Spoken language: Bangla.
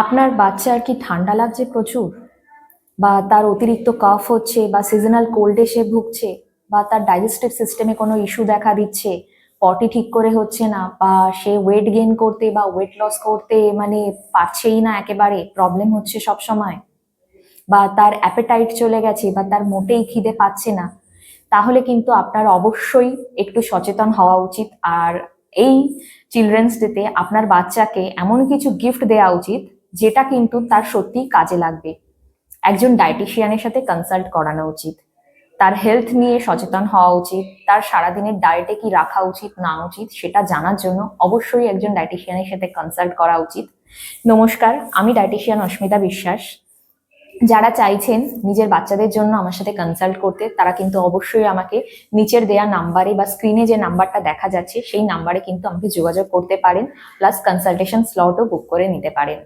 আপনার বাচ্চার কি ঠান্ডা লাগছে প্রচুর, বা তার অতিরিক্ত কাফ হচ্ছে, বা সিজনাল কোল্ডে সে ভুগছে, বা তার ডাইজেস্টিভ সিস্টেমে কোনো ইস্যু দেখা দিচ্ছে, পটি ঠিক করে হচ্ছে না, বা সে ওয়েট গেইন করতে বা ওয়েট লস করতে মানে পারছেই না, একেবারে প্রবলেম হচ্ছে সব সময়, বা তার অ্যাপেটাইট চলে গেছে, বা তার মোটেই খিদে পাচ্ছে না, তাহলে কিন্তু আপনার অবশ্যই একটু সচেতন হওয়া উচিত। আর এই চিলড্রেন্স ডেতে আপনার বাচ্চাকে এমন কিছু গিফট দেওয়া উচিত যেটা কিন্তু তার সত্যিই কাজে লাগবে। একজন ডায়েটিশিয়ানের সাথে কনসাল্ট করানো উচিত, তার হেলথ নিয়ে সচেতন হওয়া উচিত, তার সারাদিনের ডায়েটে কি রাখা উচিত না উচিত সেটা জানার জন্য অবশ্যই একজন ডায়েটিশিয়ানের সাথে কনসাল্ট করা উচিত। নমস্কার, আমি ডায়েটিশিয়ান অস্মিতা বিশ্বাস। যারা চাইছেন নিজের বাচ্চাদের জন্য আমার সাথে কনসাল্ট করতে, তারা কিন্তু অবশ্যই আমাকে নিচের দেয়া নাম্বারে বা স্ক্রিনে যে নাম্বারটা দেখা যাচ্ছে সেই নাম্বারে কিন্তু আমাকে যোগাযোগ করতে পারেন, প্লাস কনসালটেশন স্লটও বুক করে নিতে পারেন।